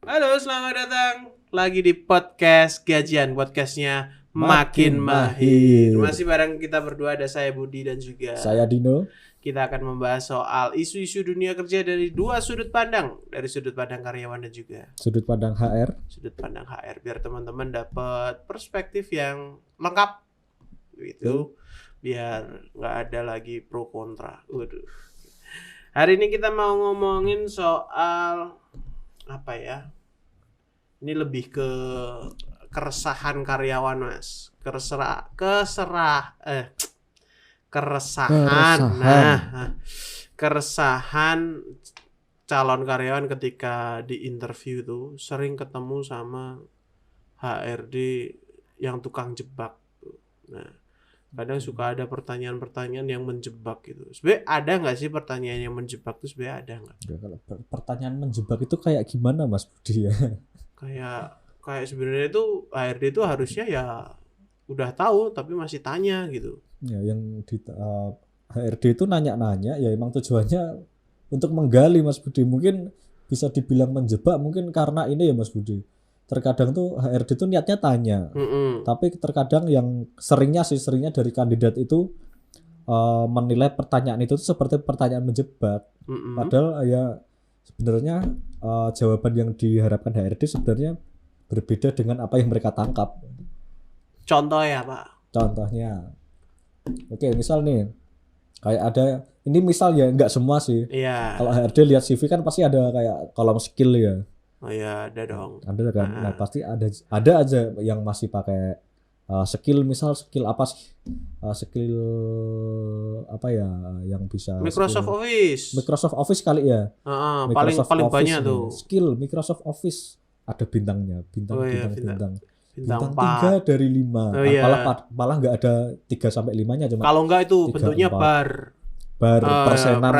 Halo, selamat datang lagi di podcast Gajian, podcastnya Makin Mahir. Masih bareng kita berdua, ada saya Budi dan juga Saya Dino. kita akan membahas soal isu-isu dunia kerja dari dua sudut pandang, dari sudut pandang karyawan dan juga Sudut pandang HR. sudut pandang HR, biar teman-teman dapat perspektif yang lengkap gitu, biar nggak ada lagi pro kontra. Waduh. Hari ini kita mau ngomongin soal apa ya? Ini lebih ke keresahan karyawan, Mas. Keresahan. Keresahan calon karyawan ketika di interview tuh sering ketemu sama HRD yang tukang jebak tuh. Nah, kadang suka ada pertanyaan-pertanyaan yang menjebak gitu. Sebenarnya ada nggak sih pertanyaan yang menjebak tuh? Sebenarnya ada nggak? Ya, kalau pertanyaan menjebak itu kayak gimana Mas Budi ya? Kayak sebenarnya itu HRD itu harusnya ya udah tahu tapi masih tanya gitu. Ya, yang di HRD itu nanya-nanya ya emang tujuannya untuk menggali Mas Budi. Mungkin bisa dibilang menjebak mungkin karena ini ya Mas Budi. Terkadang tuh HRD itu niatnya tanya. Tapi terkadang yang seringnya dari kandidat itu menilai pertanyaan itu seperti pertanyaan menjebak. Padahal ya sebenarnya jawaban yang diharapkan HRD sebenarnya berbeda dengan apa yang mereka tangkap. Contoh ya Pak. Contohnya, oke misal nih, kayak ada, ini misal ya nggak semua sih. Iya. Kalau HRD lihat CV kan pasti ada kayak kolom skill ya. Oh ya ada dong. Ada kan, nah pasti ada aja yang masih pakai skill, misal skill apa sih? Skill apa ya yang bisa Microsoft Office. Microsoft Office kali ya. Paling banyak tuh. Skill Microsoft Office ada bintangnya, bintang. Bintang 3 dari 5. Malah nggak ada 3 sampai 5-nya cuma. Kalau enggak itu 3, bentuknya 4. bar persenan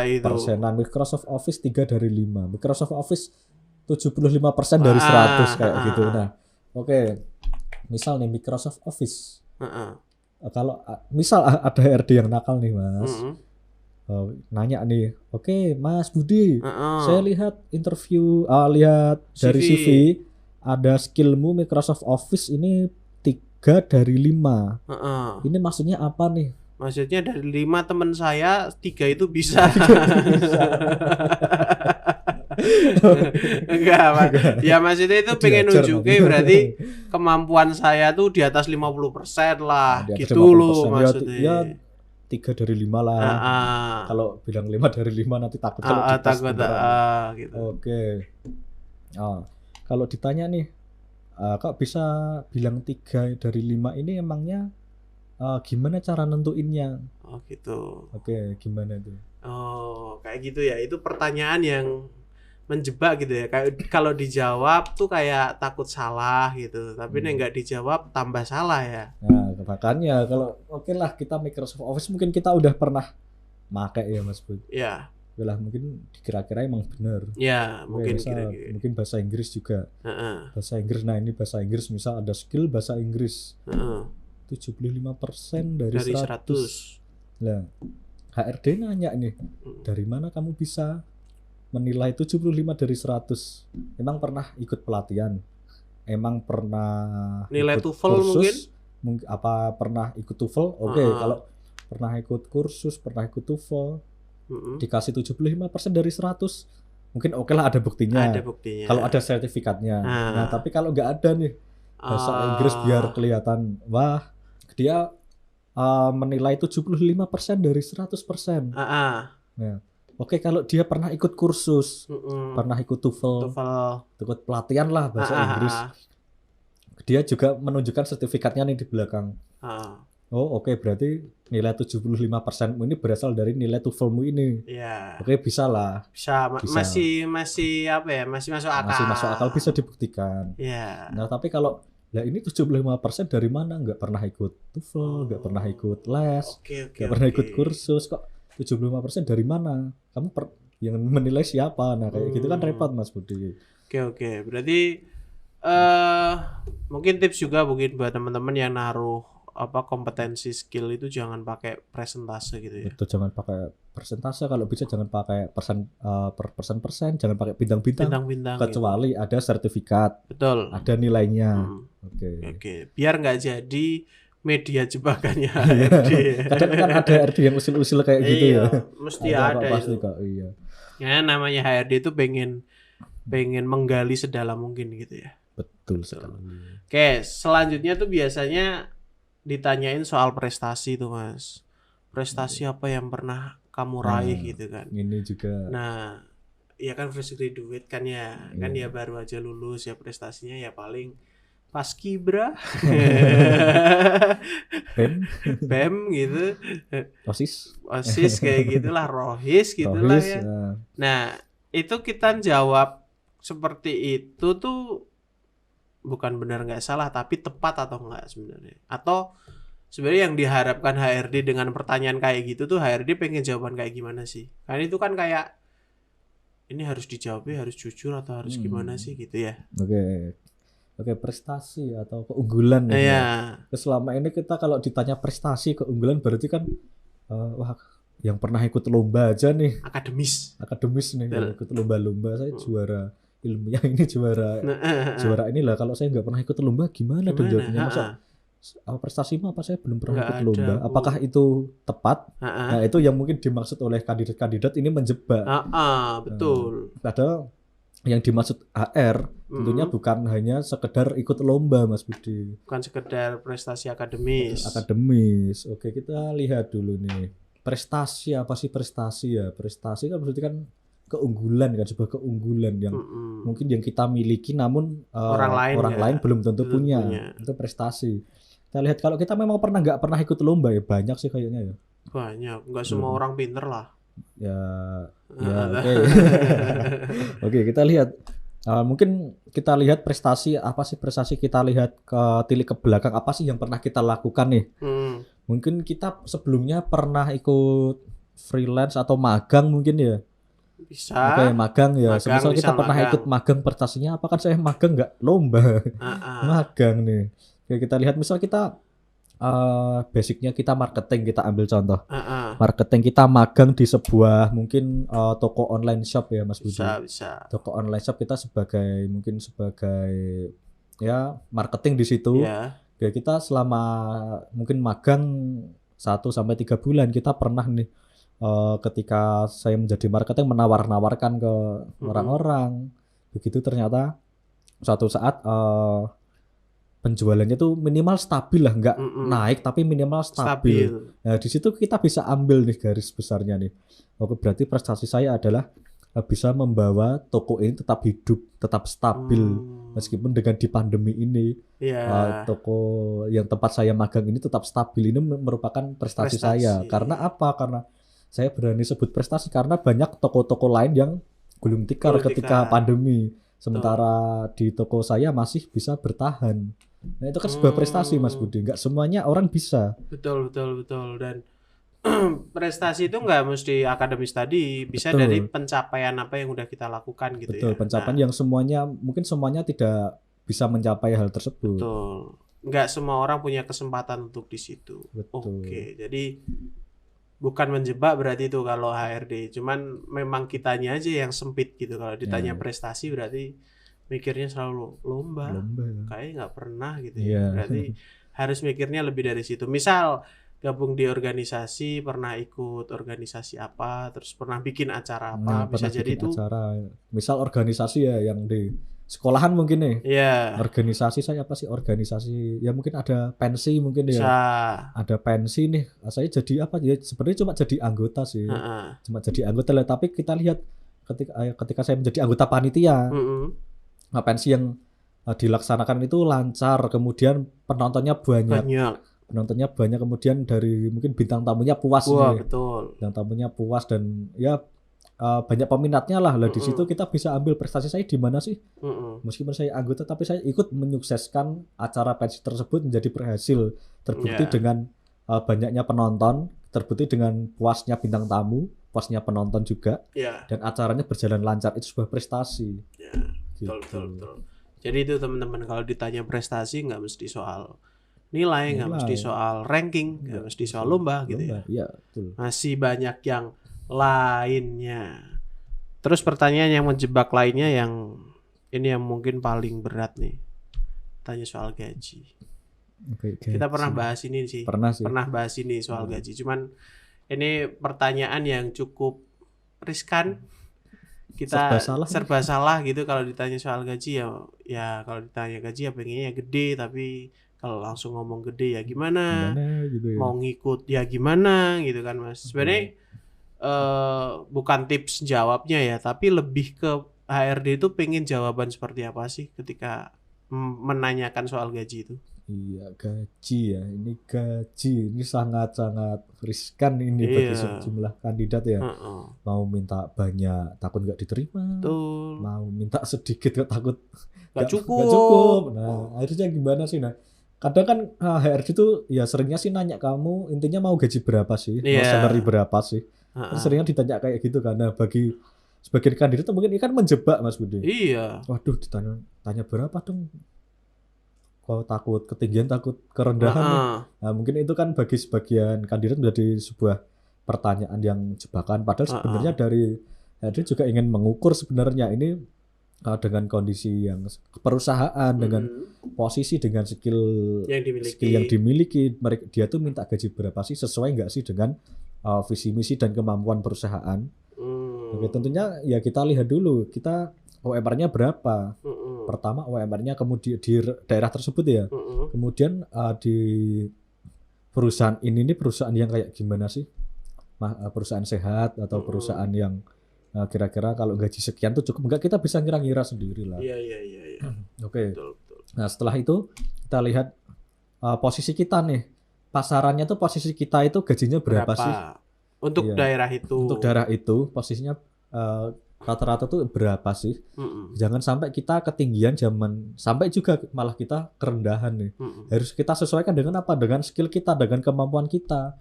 itu. Persenan Microsoft Office 3 dari 5. Microsoft Office 75% dari 100 kayak gitu. Nah, oke. Misal nih Microsoft Office. Kalau misal ada HRD yang nakal nih, Mas. Nanya nih, oke Mas Budi, saya lihat lihat dari CV ada skillmu Microsoft Office ini 3 dari 5. Ini maksudnya apa nih? Maksudnya dari 5 teman saya 3 itu bisa. Enggak, Pak. Ya maksudnya itu pengen nunjukin berarti kemampuan saya tuh di atas 50% lah, gitu loh maksudnya. Ya 3 dari 5 lah. Kalau bilang 5 dari 5 nanti takut kalau dites gitu. Oke. Kalau ditanya nih, kok bisa bilang 3 dari 5 ini emangnya gimana cara nentuinnya? Oh gitu. Oke, gimana tuh? Oh, kayak gitu ya. Itu pertanyaan yang menjebak gitu ya. Kayak kalau dijawab tuh kayak takut salah gitu. Tapi nih nggak dijawab tambah salah ya. Nah, makanya kalau oke lah kita Microsoft Office mungkin kita udah pernah pakai ya Mas Bud. Ya. Lah mungkin dikira-kira emang benar. Ya, mungkin kira-kira. Mungkin bahasa Inggris juga. Bahasa Inggris. Nah, ini bahasa Inggris misal ada skill bahasa Inggris. 75% dari 100. Nah, HRD nanya nih, dari mana kamu bisa menilai 75 dari 100? Emang pernah ikut pelatihan? Emang pernah nilai ikut TOEFL kursus? Apa pernah ikut TOEFL? Oke, kalau pernah ikut kursus, pernah ikut TOEFL, dikasih 75% dari 100. Mungkin oke lah ada buktinya. Kalau ada sertifikatnya. Nah, tapi kalau nggak ada nih bahasa Inggris biar kelihatan, wah, dia menilai 75% dari 100%. Nah, oke, kalau dia pernah ikut kursus, pernah ikut TOEFL, ikut pelatihan lah bahasa Inggris, dia juga menunjukkan sertifikatnya nih di belakang. Oh oke, berarti nilai 75% ini berasal dari nilai TOEFL-mu ini. Iya. Oke, bisa lah. Bisa. Masih apa ya? Masih masuk akal. Masih masuk akal, bisa dibuktikan. Iya. Nah, tapi kalau ini 75% dari mana? Nggak pernah ikut TOEFL, nggak pernah ikut les, nggak pernah ikut kursus, kok 75% dari mana? Kamu yang menilai siapa? Nah, kayak gitu kan repot Mas Budi. Oke. Berarti mungkin tips juga mungkin buat teman-teman yang naruh kompetensi skill itu jangan pakai presentase gitu ya. Betul, jangan pakai persentase, kalau bisa jangan pakai persen, jangan pakai bintang-bintang kecuali gitu. Ada sertifikat. Betul. Ada nilainya. Oke. Biar nggak jadi media jebakannya HRD. Kadang kan ada HRD yang usil-usil kayak gitu ya. Mesti ada pasti itu. Kak, iya. Ya namanya HRD itu pengen menggali sedalam mungkin gitu ya. Betul sekali. Oke, selanjutnya tuh biasanya ditanyain soal prestasi tuh Mas. Prestasi apa yang pernah kamu raih gitu kan. Ini juga. Nah, ya kan fresh graduate kan ya. Kan dia baru aja lulus ya, prestasinya ya paling paskibra. BEM gitu. OSIS kayak gitulah, rohis gitulah ya. Nah, itu kita jawab seperti itu tuh bukan benar nggak salah, tapi tepat atau enggak sebenarnya. Atau sebenarnya yang diharapkan HRD dengan pertanyaan kayak gitu tuh HRD pengen jawaban kayak gimana sih? Karena itu kan kayak ini harus dijawabnya harus jujur atau harus gimana sih gitu ya. Oke, prestasi atau keunggulan ya. Selama ini kita kalau ditanya prestasi, keunggulan berarti kan wah yang pernah ikut lomba aja nih. Akademis nih, ikut lomba-lomba, saya juara ilmiah ini juara inilah. Kalau saya nggak pernah ikut lomba gimana dong jawabnya? Masa prestasi apa saya belum pernah ikut lomba? Apakah itu tepat? Nah itu yang mungkin dimaksud oleh kandidat-kandidat ini menjebak. Betul. Padahal yang dimaksud HR tentunya bukan hanya sekedar ikut lomba Mas Budi. Bukan sekedar prestasi akademis. Oke, kita lihat dulu nih. Prestasi apa sih prestasi ya? Prestasi kan berarti kan keunggulan kan, sebuah keunggulan yang mungkin yang kita miliki namun orang lain belum tentu punya. Itu prestasi. Kita lihat kalau kita memang nggak pernah ikut lomba ya banyak sih kayaknya ya. Banyak, nggak semua orang pinter lah. Oke, kita lihat. Mungkin kita lihat prestasi apa sih prestasi, kita lihat tilik ke belakang apa sih yang pernah kita lakukan nih. Mungkin kita sebelumnya pernah ikut freelance atau magang mungkin ya. Bisa. Oke, magang ya. Semisal kita pernah ikut magang, prestasinya apa kan saya magang nggak lomba. Magang nih. Oke, kita lihat misal kita basicnya kita marketing, kita ambil contoh. Marketing kita magang di sebuah mungkin toko online shop ya Mas Budi. Bisa. Toko online shop kita sebagai ya marketing di situ. Ya kita selama mungkin magang 1-3 bulan kita pernah nih ketika saya menjadi marketing menawar-nawarkan ke orang-orang. Begitu ternyata suatu saat penjualannya tuh minimal stabil lah, nggak naik tapi minimal stabil. Nah di situ kita bisa ambil nih garis besarnya nih. Oke, berarti prestasi saya adalah bisa membawa toko ini tetap hidup, tetap stabil meskipun dengan di pandemi ini. Toko yang tempat saya magang ini tetap stabil, ini merupakan prestasi saya. Karena apa? Karena saya berani sebut prestasi karena banyak toko-toko lain yang gulung tikar ketika pandemi. Sementara di toko saya masih bisa bertahan. Nah itu kan sebuah prestasi Mas Budi. Nggak semuanya orang bisa. Betul. Dan prestasi itu nggak mesti akademis tadi. Bisa dari pencapaian apa yang udah kita lakukan gitu. Betul, pencapaian yang mungkin semuanya tidak bisa mencapai hal tersebut. Betul. Nggak semua orang punya kesempatan untuk di situ. Oke, jadi bukan menjebak berarti itu kalau HRD, cuman memang kitanya aja yang sempit gitu. Kalau ditanya prestasi berarti mikirnya selalu lomba. Kayaknya nggak pernah gitu ya. Berarti harus mikirnya lebih dari situ. Misal gabung di organisasi, pernah ikut organisasi apa, terus pernah bikin acara apa, bisa jadi itu. Misal organisasi ya yang di sekolahan mungkin nih. Organisasi saya apa sih? Organisasi ya mungkin ada pensi mungkin ya. Ada pensi nih. Saya jadi apa ya? Sebenarnya cuma jadi anggota sih. Cuma jadi anggota lah. Tapi kita lihat ketika saya menjadi anggota panitia, pensi yang dilaksanakan itu lancar. Kemudian penontonnya banyak. Kemudian dari mungkin bintang tamunya puas. Bintang tamunya puas dan ya banyak peminatnya lah. Di situ kita bisa ambil prestasi saya di mana sih? Meskipun saya anggota tapi saya ikut menyukseskan acara pensi tersebut menjadi berhasil. Terbukti dengan banyaknya penonton, terbukti dengan puasnya bintang tamu, puasnya penonton juga. Dan acaranya berjalan lancar, itu sebuah prestasi. Betul. Jadi itu teman-teman, kalau ditanya prestasi nggak mesti soal nilai, nggak mesti soal ranking, nggak mesti soal lomba gitu ya. Iya, betul. Masih banyak yang lainnya. Terus pertanyaan yang menjebak lainnya yang ini yang mungkin paling berat nih. Tanya soal gaji. Gaji. Kita pernah bahas ini sih. Pernah bahas ini soal gaji. Cuman ini pertanyaan yang cukup riskan. Kita serba salah gitu kalau ditanya soal gaji ya kalau ditanya gaji ya pengennya gede, tapi kalau langsung ngomong gede ya gimana gitu ya. Mau ngikut ya gimana gitu kan Mas. Sebenarnya bukan tips jawabnya ya, tapi lebih ke HRD itu pengen jawaban seperti apa sih ketika menanyakan soal gaji itu. Iya, gaji ya. Ini gaji ini sangat-sangat riskan ini bagi sejumlah kandidat ya. Mau minta banyak takut nggak diterima. Betul. Mau minta sedikit takut nggak cukup. Nah, akhirnya gimana sih? Nah, kadang kan HRD itu ya seringnya sih nanya kamu intinya mau gaji berapa sih, mau salary berapa sih. Seringnya ditanya kayak gitu karena bagi sebagian kandidat mungkin ini kan menjebak Mas Budi. Iya. Waduh, tanya berapa dong? Kok takut ketinggian, takut kerendahan nih. Nah, mungkin itu kan bagi sebagian kandidat menjadi sebuah pertanyaan yang jebakan. Padahal sebenarnya dari HRD juga ingin mengukur sebenarnya ini dengan kondisi yang perusahaan dengan posisi dengan skill yang dimiliki mereka dia tuh minta gaji berapa sih, sesuai nggak sih dengan visi misi dan kemampuan perusahaan. Oke, tentunya ya kita lihat dulu kita UMR-nya berapa. Pertama UMR-nya kemudian di daerah tersebut ya. Kemudian di perusahaan ini perusahaan yang kayak gimana sih? Perusahaan sehat atau perusahaan yang kira-kira kalau gaji sekian tuh cukup enggak, kita bisa ngira-ngira sendiri lah. Iya. Oke. Betul. Nah, setelah itu kita lihat posisi kita nih. Pasarannya tuh posisi kita itu gajinya berapa sih? Untuk daerah itu. Untuk daerah itu posisinya rata-rata tuh berapa sih? Jangan sampai kita ketinggian sampai juga malah kita kerendahan nih. Harus kita sesuaikan dengan apa? Dengan skill kita, dengan kemampuan kita.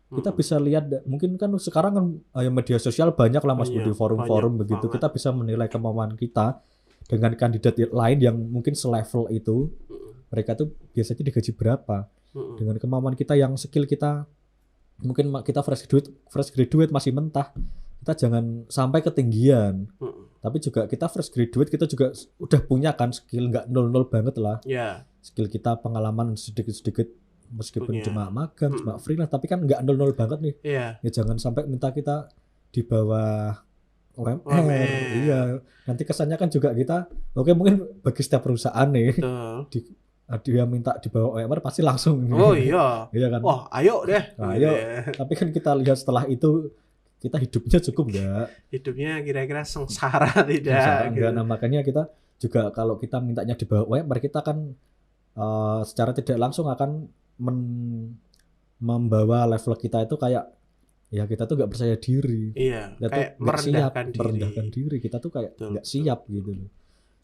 Kita bisa lihat mungkin kan sekarang kan media sosial banyak lah Mas Budi, forum-forum begitu. Kita bisa menilai kemampuan kita dengan kandidat lain yang mungkin selevel itu. Mereka tuh biasanya digaji berapa? Dengan kemampuan kita yang skill kita mungkin kita fresh graduate masih mentah. Kita jangan sampai ketinggian. Tapi juga kita fresh graduate kita juga udah punya kan skill, nggak nol banget lah. Skill kita pengalaman sedikit-sedikit meskipun cuma magang, cuma freelance, tapi kan nggak nol banget nih. Ya jangan sampai minta kita di bawah UMR. Iya, nanti kesannya kan juga kita mungkin bagi setiap perusahaan nih dia minta di bawah UMR pasti langsung. Iya kan. Wah, ayo deh. Ayo. Tapi kan kita lihat setelah itu kita hidupnya cukup nggak? Hidupnya kira-kira sengsara tidak? Enggak. Nah, makanya kita juga kalau kita mintanya di bawah UMR kita kan secara tidak langsung akan membawa level kita itu kayak ya kita tuh nggak percaya diri. Iya. Kita kayak merendahkan diri. Kita tuh kayak nggak siap gitu loh.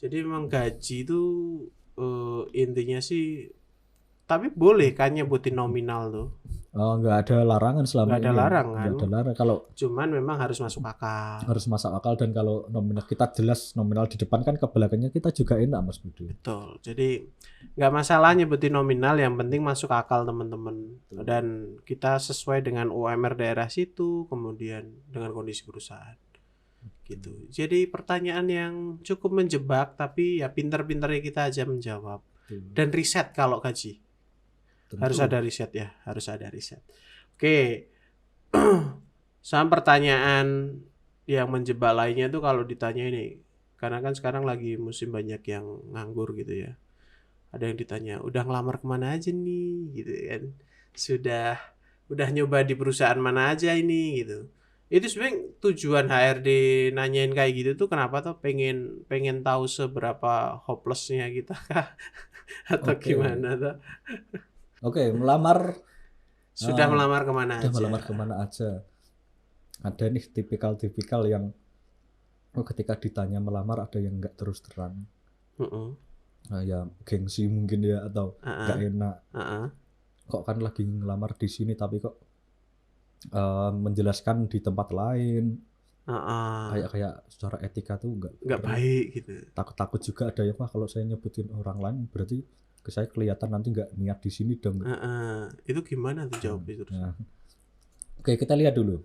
Jadi memang gaji itu intinya sih, tapi boleh kan nyebutin nominal tuh. Nggak ada larangan selama ini. Nggak ada larangan. Nggak ada larangan. Kalau cuman memang harus masuk akal. Harus masuk akal, dan kalau nominal kita jelas nominal di depan kan ke belakangnya kita juga enak Mas Budi. Betul. Jadi nggak masalah nyebutin nominal, yang penting masuk akal teman-teman. Dan kita sesuai dengan UMR daerah situ, kemudian dengan kondisi perusahaan. Gitu. Jadi pertanyaan yang cukup menjebak, tapi ya pintar-pintarnya kita aja menjawab. Dan riset kalau gaji. Harus ada riset ya, harus ada riset. Oke. Sama pertanyaan yang menjebak lainnya tuh kalau ditanya ini, karena kan sekarang lagi musim banyak yang nganggur gitu ya. Ada yang ditanya, udah ngelamar kemana aja nih gitu kan. Udah nyoba di perusahaan mana aja ini gitu. Itu sebenarnya tujuan HRD nanyain kayak gitu tuh kenapa tuh pengen tahu seberapa hopelessnya kita kah? Atau gimana tuh? Melamar sudah melamar kemana aja? Melamar kemana aja? Ada nih tipikal yang ketika ditanya melamar ada yang nggak terus terang. Ya gengsi mungkin ya, atau nggak enak. Kok kan lagi ngelamar di sini tapi kok menjelaskan di tempat lain. Kayak secara etika tuh nggak baik gitu. Takut juga ada yang kalau saya nyebutin orang lain berarti ke saya kelihatan nanti nggak niat di sini dong. Itu gimana tuh jawabnya terus? Nah, oke, kita lihat dulu.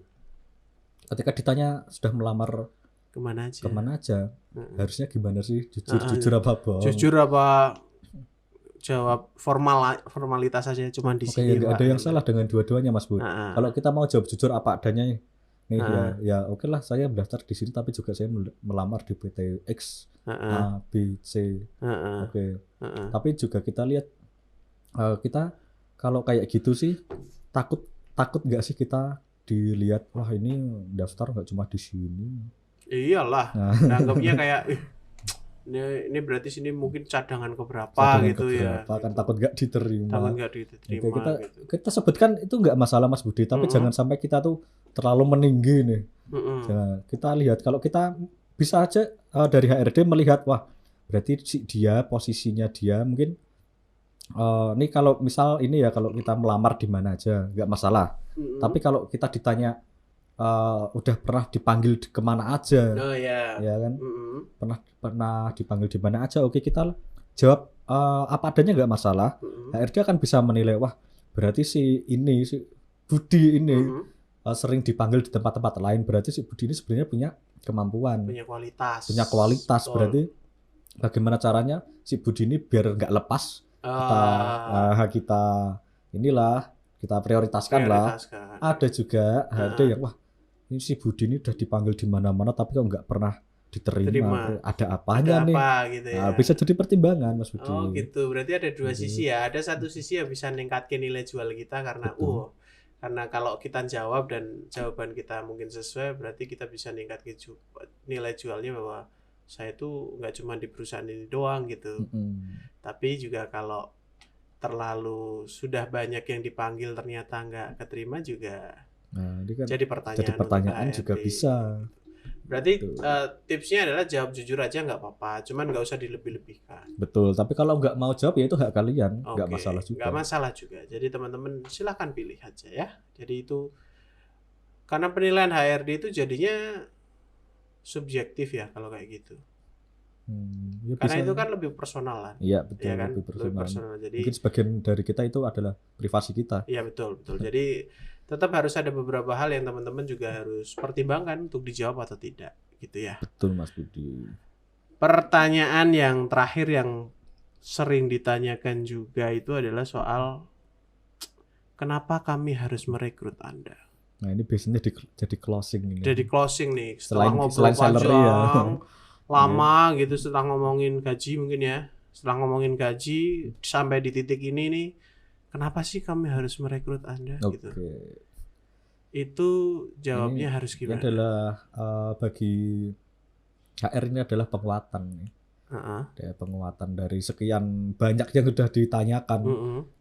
Ketika ditanya sudah melamar kemana aja? Harusnya gimana sih? Jujur apa bohong? Jujur apa jawab formalitas saja, cuma di sini. Oke, ada yang salah dengan dua-duanya Mas Bud. Kalau kita mau jawab jujur apa adanya nih ya oke lah, saya mendaftar di sini tapi juga saya melamar di PT X A B C. Oke. Tapi juga kita lihat kita kalau kayak gitu sih takut nggak sih kita dilihat, wah ini daftar nggak cuma di sini. Iyalah, anggapnya kayak ini berarti sini mungkin cadangan keberapa gitu ya. Kan takut nggak diterima. Gitu. Kita sebutkan itu nggak masalah Mas Budi, tapi jangan sampai kita tuh terlalu meninggi nih. Nah, kita lihat kalau kita bisa aja dari HRD melihat, wah berarti dia posisinya dia mungkin ini kalau misal ini ya, kalau kita melamar di mana aja nggak masalah. Tapi kalau kita ditanya udah pernah dipanggil kemana aja, ya kan? Pernah dipanggil di mana aja, oke kita jawab apa adanya nggak masalah. HRD akan bisa menilai, wah berarti si Budi ini sering dipanggil di tempat-tempat lain, berarti si Budi ini sebenarnya punya kemampuan, punya kualitas. Berarti bagaimana caranya si Budi ini biar nggak lepas, kita prioritaskan lah. Ada juga HRD yang wah ini si Budi ini udah dipanggil di mana-mana tapi kok nggak pernah diterima. Ada apanya nih? Gitu ya. Bisa jadi pertimbangan Mas Budi. Oh gitu, berarti ada dua sisi ya. Ada satu sisi yang bisa meningkatkan nilai jual kita karena karena kalau kita jawab dan jawaban kita mungkin sesuai, berarti kita bisa meningkatkan nilai jualnya bahwa saya tuh nggak cuma di perusahaan ini doang gitu. Tapi juga kalau terlalu sudah banyak yang dipanggil ternyata nggak keterima juga. Nah, ini kan jadi pertanyaan juga bisa. Berarti tipsnya adalah jawab jujur aja nggak apa-apa, cuman nggak usah dilebih-lebihkan. Betul, tapi kalau nggak mau jawab ya itu hak kalian, nggak masalah juga. Nggak masalah juga. Jadi teman-teman silahkan pilih aja ya. Jadi itu karena penilaian HRD itu jadinya subjektif ya kalau kayak gitu. Ya karena itu kan lebih personal lah. Iya betul, ya kan? lebih personal. Jadi mungkin sebagian dari kita itu adalah privasi kita. Iya betul. Jadi tetap harus ada beberapa hal yang teman-teman juga harus pertimbangkan untuk dijawab atau tidak, gitu ya. Betul Mas Budi. Pertanyaan yang terakhir yang sering ditanyakan juga itu adalah soal kenapa kami harus merekrut Anda? Nah ini biasanya jadi closing ini. Jadi closing nih, setelah ngobrol salary ya. Lama gitu, setelah ngomongin gaji mungkin ya. Setelah ngomongin gaji sampai di titik ini nih, kenapa sih kami harus merekrut Anda gitu? Itu jawabnya harus gimana? Ini adalah bagi HR ini adalah penguatan nih. Penguatan dari sekian banyak yang sudah ditanyakan.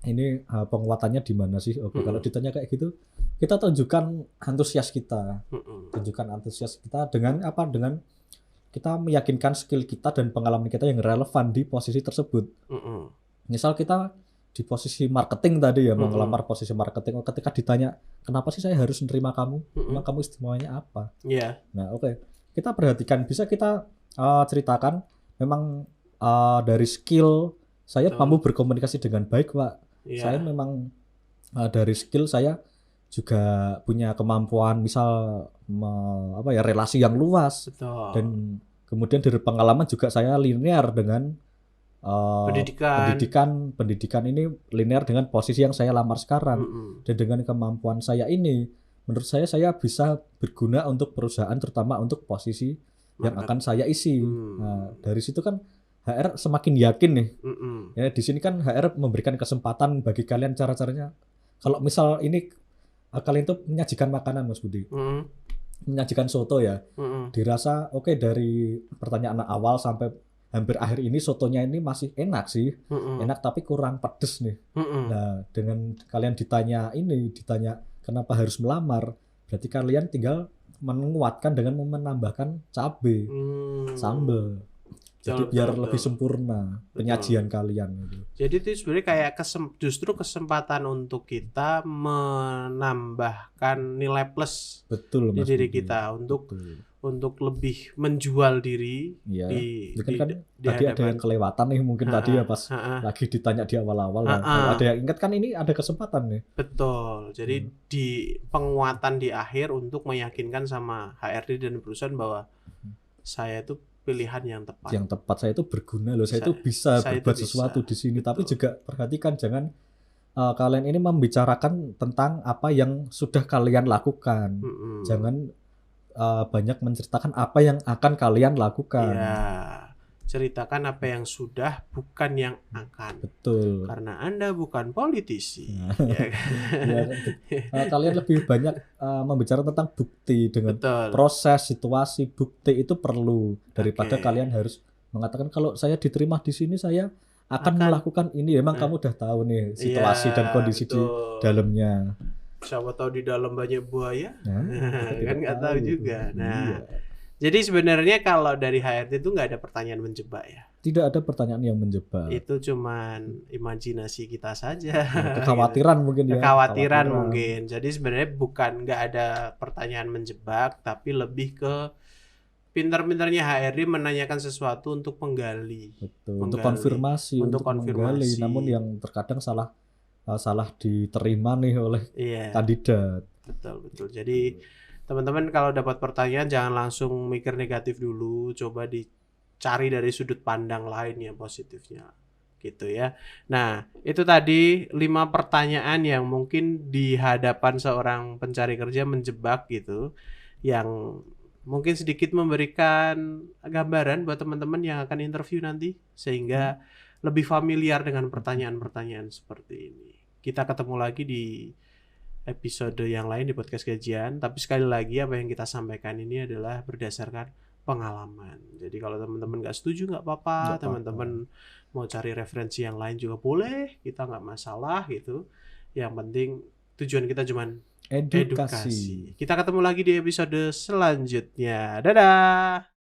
Ini penguatannya di mana sih? Kalau ditanya kayak gitu, kita tunjukkan antusias kita. Tunjukkan antusias kita dengan apa? Dengan kita meyakinkan skill kita dan pengalaman kita yang relevan di posisi tersebut. Misal kita di posisi marketing tadi ya, mau ngelamar posisi marketing, ketika ditanya kenapa sih saya harus menerima kamu, emang kamu istimewanya apa? Nah kita perhatikan, bisa kita ceritakan memang dari skill saya mampu berkomunikasi dengan baik Pak. Saya memang dari skill saya juga punya kemampuan misal relasi yang luas. Dan kemudian dari pengalaman juga saya linear dengan pendidikan ini linear dengan posisi yang saya lamar sekarang. Dan dengan kemampuan saya ini, menurut saya bisa berguna untuk perusahaan, terutama untuk posisi yang akan saya isi. Nah, dari situ kan HR semakin yakin nih. Ya, di sini kan HR memberikan kesempatan bagi kalian cara-caranya. Kalau misal ini kalian tuh menyajikan makanan Mas Budi, menyajikan soto ya, dirasa oke, dari pertanyaan awal sampai hampir akhir ini sotonya ini masih enak sih, enak tapi kurang pedes nih. Nah dengan kalian ditanya kenapa harus melamar, berarti kalian tinggal menguatkan dengan menambahkan cabai, sambal. Jadi biar lebih sempurna penyajian kalian gitu. Jadi itu sebenarnya kayak justru kesempatan untuk kita menambahkan nilai plus di diri kita untuk untuk lebih menjual diri Iya. di Kan di tadi ada yang kelewatan nih mungkin tadi ya pas lagi ditanya di awal-awal. Kalau ada yang ingat kan ini ada kesempatan nih. Betul. Jadi di penguatan di akhir untuk meyakinkan sama HRD dan perusahaan bahwa saya itu pilihan yang tepat. Yang tepat, saya itu berguna loh. Saya itu bisa berbuat sesuatu di sini. Betul. Tapi juga perhatikan jangan kalian ini membicarakan tentang apa yang sudah kalian lakukan. Jangan banyak menceritakan apa yang akan kalian lakukan. Iya, ceritakan apa yang sudah, bukan yang akan. Betul. Karena Anda bukan politisi. Ya kan? Kalian lebih banyak membicarakan tentang bukti dengan proses, situasi, bukti itu perlu daripada kalian harus mengatakan kalau saya diterima di sini saya akan melakukan ini. Emang kamu udah tahu nih situasi dan kondisi di dalamnya. Siapa tahu di dalam banyak buaya, kan nggak tahu juga. Nah, jadi sebenarnya kalau dari HRD itu nggak ada pertanyaan menjebak ya. Tidak ada pertanyaan yang menjebak. Itu cuman imajinasi kita saja. Kekhawatiran mungkin ya. Kekhawatiran mungkin. Jadi sebenarnya bukan nggak ada pertanyaan menjebak, tapi lebih ke pintar-pintarnya HRD menanyakan sesuatu untuk menggali. Betul. Untuk konfirmasi, untuk menggali. Namun yang terkadang salah diterima nih oleh kandidat. Betul. Jadi teman-teman kalau dapat pertanyaan jangan langsung mikir negatif dulu, coba dicari dari sudut pandang lain yang positifnya gitu ya. Nah, itu tadi 5 pertanyaan yang mungkin di hadapan seorang pencari kerja menjebak gitu, yang mungkin sedikit memberikan gambaran buat teman-teman yang akan interview nanti sehingga lebih familiar dengan pertanyaan-pertanyaan seperti ini. Kita ketemu lagi di episode yang lain di podcast Gajian, tapi sekali lagi apa yang kita sampaikan ini adalah berdasarkan pengalaman. Jadi kalau teman-teman nggak setuju nggak apa-apa, teman-teman mau cari referensi yang lain juga boleh, kita nggak masalah gitu. Yang penting tujuan kita cuma edukasi. Kita ketemu lagi di episode selanjutnya. Dadah!